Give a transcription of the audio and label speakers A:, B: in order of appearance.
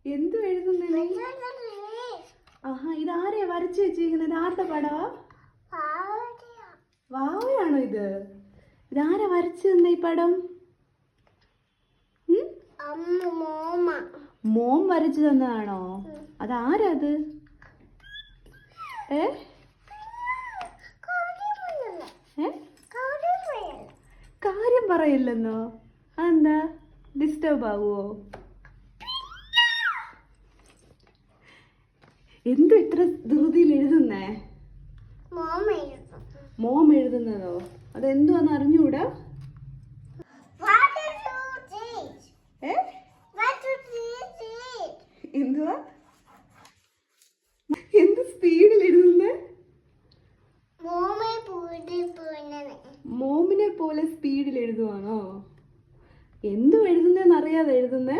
A: എന്തു എഴുതുന്നേ? ആഹാ, ഇതാരെയാ വരച്ചു വെച്ചിരിക്കുന്നത്? ആരുടെ പടവാ? വാവയാണോ ഇത്? ഇതാരാ വരച്ചു തന്ന ഈ പടം? മോം വരച്ചു തന്നതാണോ? അതാരാ അത്? കാര്യം പറയില്ലെന്നോ? അതെന്താ, ഡിസ്റ്റർബ് ആവുമോ? എന്തു ഇത്ര ധൃതിയിൽ എഴുതുന്നേ? മോം എഴുതുന്നതോ? അതെന്തുവാന്ന് അറിഞ്ഞൂടാ? എന്തുവാ? എന്ത് സ്പീഡിൽ എഴുതുന്നേ? മോമിനെ പോലെ സ്പീഡിൽ എഴുതുവാണോ? എന്തു എഴുതുന്നേന്ന് അറിയാതെ എഴുതുന്നേ?